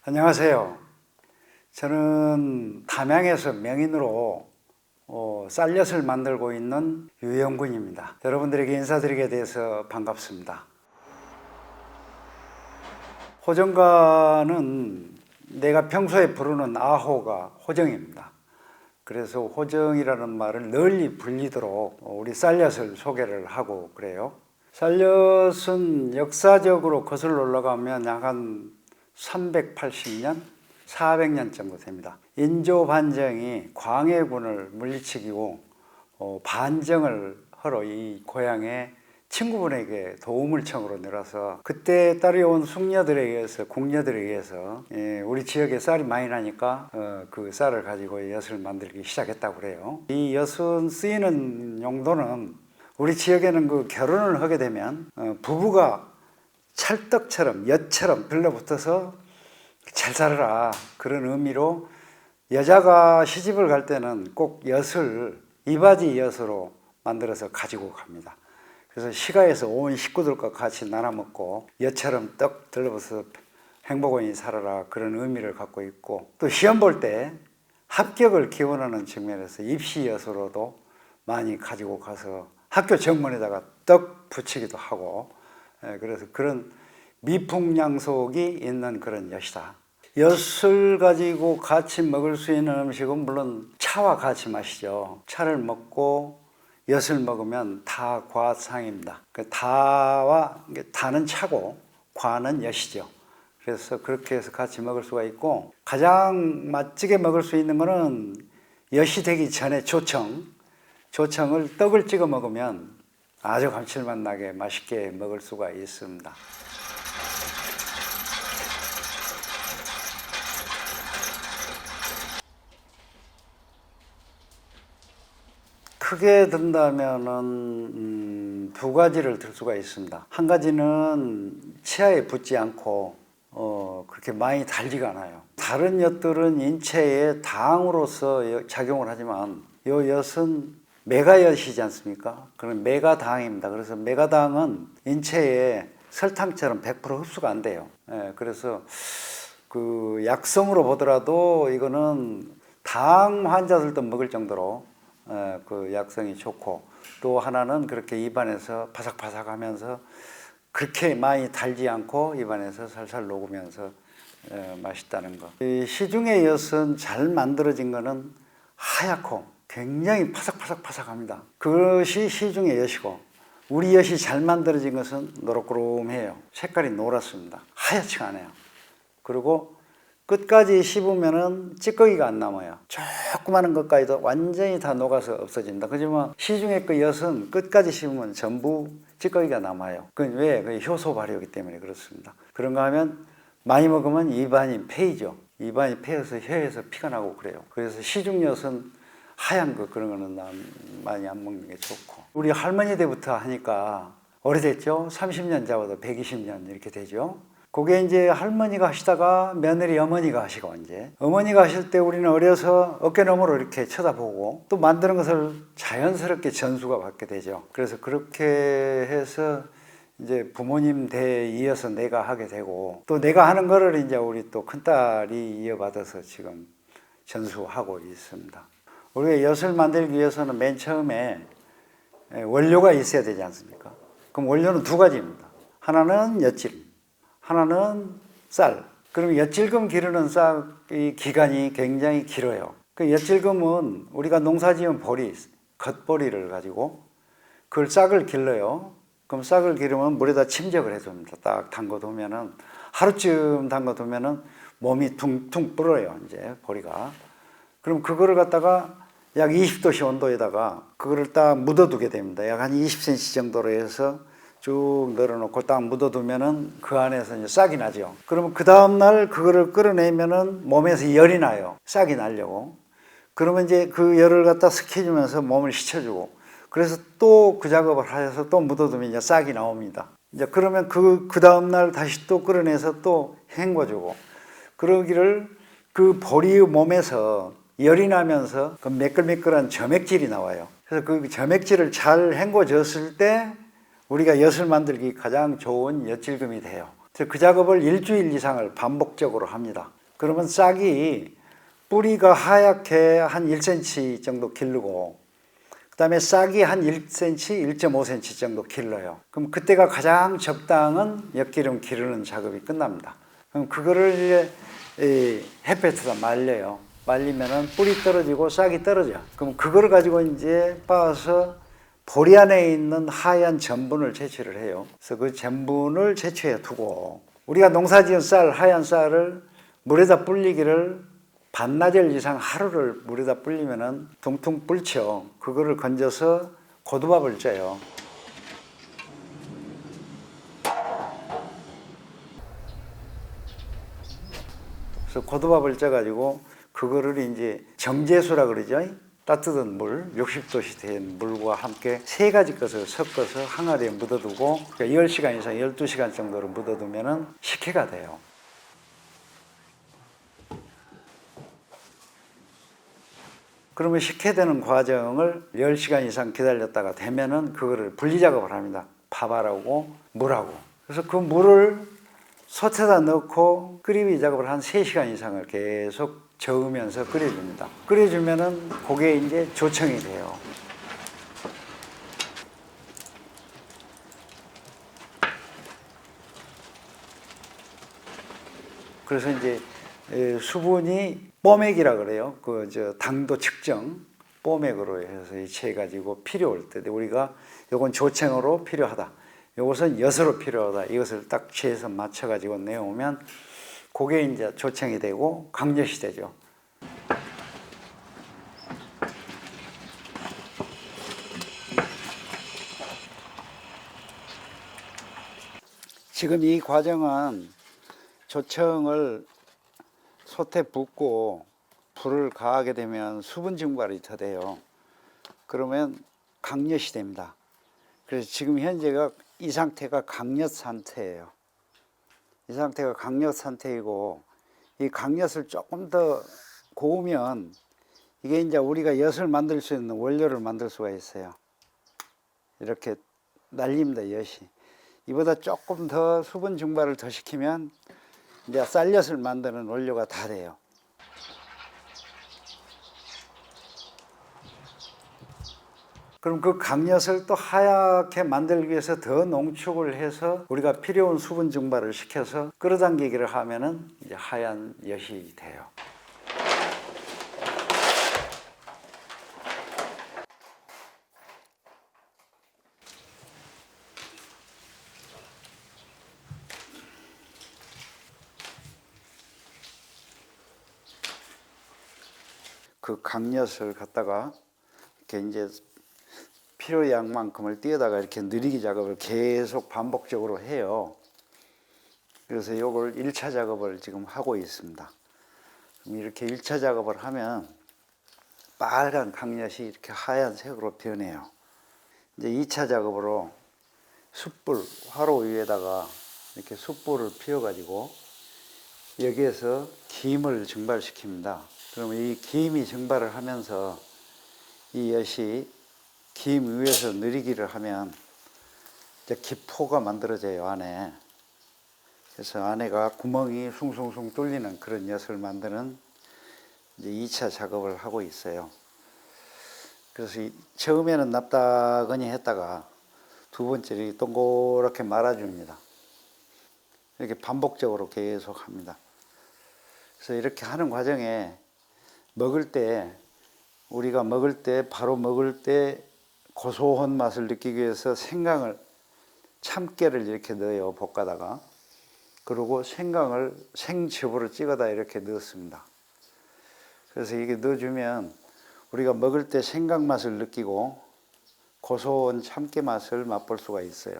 안녕하세요. 저는 담양에서 명인으로 쌀엿을 만들고 있는 유영군입니다. 여러분들에게 인사드리게 돼서 반갑습니다. 호정가는 내가 평소에 부르는 아호가 호정입니다. 그래서 호정이라는 말을 널리 불리도록 우리 쌀엿을 소개를 하고 그래요. 쌀엿은 역사적으로 거슬러 올라가면 약 한 380년, 400년 정도 됩니다. 인조 반정이 광해군을 물리치고 반정을 하러 이 고향에 친구분에게 도움을 청으로 내려서 그때 따라온 숙녀들에게서 궁녀들에게서 우리 지역에 쌀이 많이 나니까 그 쌀을 가지고 엿을 만들기 시작했다고 그래요. 이 엿은 쓰이는 용도는 우리 지역에는 그 결혼을 하게 되면 부부가 찰떡처럼 엿처럼 들러붙어서 잘 살아라 그런 의미로 여자가 시집을 갈 때는 꼭 엿을 이바지 엿으로 만들어서 가지고 갑니다. 그래서 시가에서 온 식구들과 같이 나눠 먹고 엿처럼 떡 들러붙어서 행복원이 살아라 그런 의미를 갖고 있고, 또 시험 볼 때 합격을 기원하는 측면에서 입시엿으로도 많이 가지고 가서 학교 정문에다가 떡 붙이기도 하고, 그래서 그런 미풍양속이 있는 그런 엿이다. 엿을 가지고 같이 먹을 수 있는 음식은 물론 차와 같이 마시죠. 차를 먹고 엿을 먹으면 다과상입니다. 그 다는 차고 과는 엿이죠. 그래서 그렇게 해서 같이 먹을 수가 있고, 가장 맛지게 먹을 수 있는 거는 엿이 되기 전에 조청을 떡을 찍어 먹으면 아주 감칠맛 나게 맛있게 먹을 수가 있습니다. 크게 든다면은 두 가지를 들 수가 있습니다. 한 가지는 치아에 붙지 않고 그렇게 많이 달지가 않아요. 다른 엿들은 인체에 당으로서 작용을 하지만 이 엿은 메가엿이지 않습니까? 그런 메가당입니다. 그래서 메가당은 인체에 설탕처럼 100% 흡수가 안 돼요. 그래서 그 약성으로 보더라도 이거는 당 환자들도 먹을 정도로 그 약성이 좋고, 또 하나는 그렇게 입안에서 바삭바삭하면서 그렇게 많이 달지 않고 입안에서 살살 녹으면서 맛있다는 거. 이 시중의 엿은 잘 만들어진 거는 하얗고 굉장히 바삭바삭합니다. 그것이 시중의 엿이고, 우리 엿이 잘 만들어진 것은 노릇구름해요. 색깔이 노랗습니다. 하얗지가 않아요. 그리고 끝까지 씹으면은 찌꺼기가 안 남아요. 조그마한 것까지도 완전히 다 녹아서 없어진다. 그렇지만 시중의 그 엿은 끝까지 씹으면 전부 찌꺼기가 남아요. 그건 왜? 그 효소 발효이기 때문에 그렇습니다. 그런가 하면 많이 먹으면 입안이 패이죠. 입안이 패여서 혀에서 피가 나고 그래요. 그래서 시중 엿은 하얀 거 그런 거는 많이 안 먹는 게 좋고, 우리 할머니 때부터 하니까 오래됐죠. 30년 잡아도 120년 이렇게 되죠. 그게 이제 할머니가 하시다가 며느리 어머니가 하시고, 이제 어머니가 하실 때 우리는 어려서 어깨너머로 이렇게 쳐다보고 또 만드는 것을 자연스럽게 전수가 받게 되죠. 그래서 그렇게 해서 이제 부모님 대에 이어서 내가 하게 되고, 또 내가 하는 거를 이제 우리 또 큰딸이 이어받아서 지금 전수하고 있습니다. 우리가 엿을 만들기 위해서는 맨 처음에 원료가 있어야 되지 않습니까? 그럼 원료는 두 가지입니다. 하나는 엿질, 하나는 쌀. 그럼 엿질금 기르는 쌀의 기간이 굉장히 길어요. 그 엿질금은 우리가 농사지은 보리, 겉보리를 가지고 그걸 싹을 길러요. 그럼 싹을 기르면 물에다 침적을 해줍니다. 딱 담궈두면은, 하루쯤 담궈두면은 몸이 퉁퉁 불어요, 이제 보리가. 그럼 그거를 갖다가 약 20도씨 온도에다가 그거를 딱 묻어두게 됩니다. 약 한 20cm 정도로 해서 쭉 늘어놓고 딱 묻어두면은 그 안에서 이제 싹이 나죠. 그러면 그 다음날 그거를 끌어내면은 몸에서 열이 나요. 싹이 나려고. 그러면 이제 그 열을 갖다 식혀주면서 몸을 식혀주고, 그래서 또 그 작업을 하셔서 또 묻어두면 이제 싹이 나옵니다. 이제 그러면 그 다음날 다시 또 끌어내서 또 헹궈주고, 그러기를 그 보리의 몸에서 열이 나면서 그 매끌매끌한 점액질이 나와요. 그래서 그 점액질을 잘 헹궈줬을 때 우리가 엿을 만들기 가장 좋은 엿질금이 돼요. 그 작업을 일주일 이상을 반복적으로 합니다. 그러면 싹이 뿌리가 하얗게 한 1cm 정도 기르고 그 다음에 싹이 한 1cm, 1.5cm 정도 길러요. 그럼 그때가 가장 적당한 엿기름 기르는 작업이 끝납니다. 그럼 그거를 이제 햇볕에다 말려요. 말리면은 뿌리 떨어지고 싹이 떨어져. 그럼 그거를 가지고 이제 빻아서 보리 안에 있는 하얀 전분을 채취를 해요. 그래서 그 전분을 채취해 두고 우리가 농사지은 쌀, 하얀 쌀을 물에다 불리기를 반나절 이상 하루를 물에다 불리면은 둥둥 불죠. 그거를 건져서 고두밥을 쪄요. 그래서 고두밥을 쪄가지고 그거를 이제 정제수라 그러죠. 따뜻한 물, 60도씨 된 물과 함께 세 가지 것을 섞어서 항아리에 묻어두고 10시간 이상, 12시간 정도로 묻어두면 식혜가 돼요. 그러면 식혜되는 과정을 10시간 이상 기다렸다가 되면은 그거를 분리 작업을 합니다. 밥알하고 물하고. 그래서 그 물을 솥에다 넣고 끓이기 작업을 한 3시간 이상을 계속 저으면서 끓여줍니다. 끓여주면은 그게 이제 조청이 돼요. 그래서 이제 수분이 뽀맥이라 그래요. 당도 측정 뽀맥으로 해서 채 가지고 필요할 때 우리가 요건 조청으로 필요하다. 요것은 엿으로 필요하다. 이것을 딱 재서 맞춰 가지고 내오면 그게 이제 조청이 되고 강엿이 되죠. 지금 이 과정은 조청을 솥에 붓고 불을 가하게 되면 수분 증발이 더 돼요. 그러면 강엿이 됩니다. 그래서 지금 현재가 이 상태가 강엿 상태예요. 이 상태가 강엿 상태이고 이 강엿을 조금 더 고우면 이게 이제 우리가 엿을 만들 수 있는 원료를 만들 수가 있어요. 이렇게 날립니다, 엿이. 이보다 조금 더 수분 증발을 더 시키면 이제 쌀엿을 만드는 원료가 다 돼요. 그럼 그 강엿을 또 하얗게 만들기 위해서 더 농축을 해서 우리가 필요한 수분 증발을 시켜서 끌어당기기를 하면은 이제 하얀 엿이 돼요. 그 강엿을 갖다가 이렇게 이제 필요량만큼을 띄어다가 이렇게 느리기 작업을 계속 반복적으로 해요. 그래서 이걸 1차 작업을 지금 하고 있습니다. 그럼 이렇게 1차 작업을 하면 빨간 강엿이 이렇게 하얀색으로 변해요. 이제 2차 작업으로 숯불, 화로 위에다가 이렇게 숯불을 피워가지고 여기에서 김을 증발시킵니다. 그러면 이 김이 증발을 하면서 이 엿이 김 위에서 느리기를 하면 이제 기포가 만들어져요, 안에. 그래서 안에가 구멍이 숭숭숭 뚫리는 그런 엿을 만드는 이제 2차 작업을 하고 있어요. 그래서 처음에는 납작하니 했다가 두 번째로 동그랗게 말아줍니다. 이렇게 반복적으로 계속 합니다. 그래서 이렇게 하는 과정에 먹을 때 우리가 먹을 때 바로 먹을 때 고소한 맛을 느끼기 위해서 생강을 참깨를 이렇게 넣어요, 볶아다가. 그리고 생강을 생즙으로 찍어다 이렇게 넣습니다. 그래서 이게 넣어주면 우리가 먹을 때 생강 맛을 느끼고 고소한 참깨 맛을 맛볼 수가 있어요.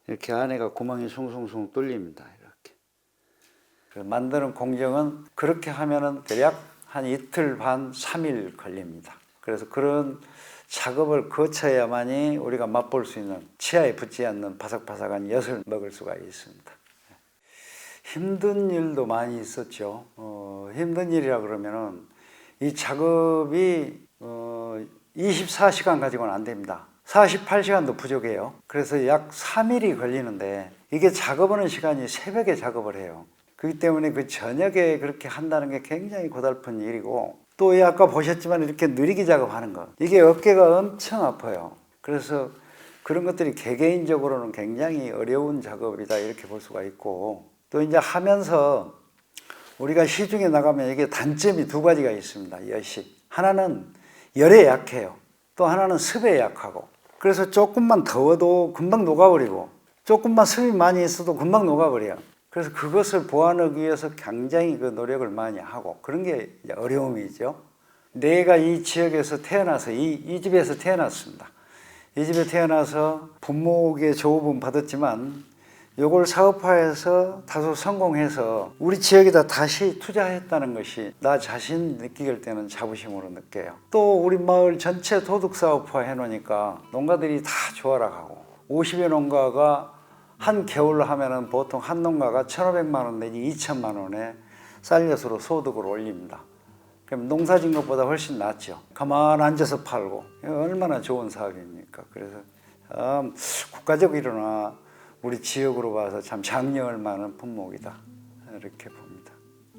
이렇게 안에가 구멍이 숭숭숭 뚫립니다. 이렇게. 그 만드는 공정은 그렇게 하면은 대략 한 이틀 반, 3일 걸립니다. 그래서 그런 작업을 거쳐야만이 우리가 맛볼 수 있는 치아에 붙지 않는 바삭바삭한 엿을 먹을 수가 있습니다. 힘든 일도 많이 있었죠. 힘든 일이라 그러면은 이 작업이 24시간 가지고는 안 됩니다. 48시간도 부족해요. 그래서 약 3일이 걸리는데 이게 작업하는 시간이 새벽에 작업을 해요. 그렇기 때문에 그 저녁에 그렇게 한다는 게 굉장히 고달픈 일이고 또 아까 보셨지만 이렇게 느리게 작업하는 거 이게 어깨가 엄청 아파요. 그래서 그런 것들이 개개인적으로는 굉장히 어려운 작업이다 이렇게 볼 수가 있고 또 이제 하면서 우리가 시중에 나가면 이게 단점이 두 가지가 있습니다. 엿이 하나는 열에 약해요. 또 하나는 습에 약하고 그래서 조금만 더워도 금방 녹아버리고 조금만 습이 많이 있어도 금방 녹아버려요. 그래서 그것을 보완하기 위해서 굉장히 그 노력을 많이 하고 그런 게 이제 어려움이죠. 내가 이 지역에서 태어나서 이 집에서 태어났습니다. 이 집에 태어나서 부모에게 조업은 받았지만 이걸 사업화해서 다소 성공해서 우리 지역에다 다시 투자했다는 것이 나 자신 느낄 때는 자부심으로 느껴요. 또 우리 마을 전체 도둑 사업화 해놓으니까 농가들이 다 좋아라 하고 50여 농가가 한 겨울로 하면은 보통 한 농가가 1,500만 원 내지 2천만 원에 쌀엿으로 소득을 올립니다. 그럼 농사진 것보다 훨씬 낫죠. 가만 앉아서 팔고 얼마나 좋은 사업입니까? 그래서 국가적으로나 우리 지역으로 봐서 참 장려할 만한 품목이다 이렇게 봅니다.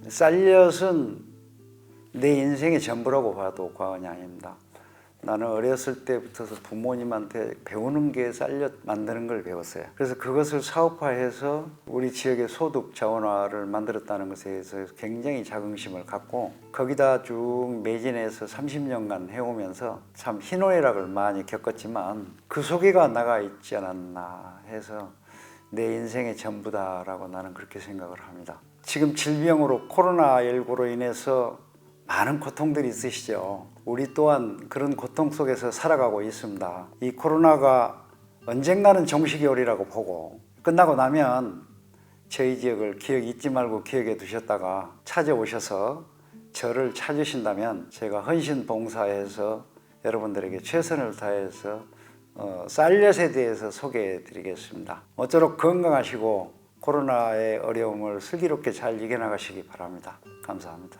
쌀엿은 내 인생의 전부라고 봐도 과언이 아닙니다. 나는 어렸을 때부터 부모님한테 배우는 게 쌀엿 만드는 걸 배웠어요. 그래서 그것을 사업화해서 우리 지역의 소득 자원화를 만들었다는 것에 대해서 굉장히 자긍심을 갖고 거기다 쭉 매진해서 30년간 해오면서 참 희노애락을 많이 겪었지만 그 속에가 나가 있지 않았나 해서 내 인생의 전부다라고 나는 그렇게 생각을 합니다. 지금 질병으로 코로나19로 인해서 많은 고통들이 있으시죠. 우리 또한 그런 고통 속에서 살아가고 있습니다. 이 코로나가 언젠가는 종식이 오리라고 보고 끝나고 나면 저희 지역을 기억 잊지 말고 기억해 두셨다가 찾아오셔서 저를 찾으신다면 제가 헌신 봉사해서 여러분들에게 최선을 다해서 쌀엿에 대해서 소개해 드리겠습니다. 모쪼록 건강하시고 코로나의 어려움을 슬기롭게 잘 이겨나가시기 바랍니다. 감사합니다.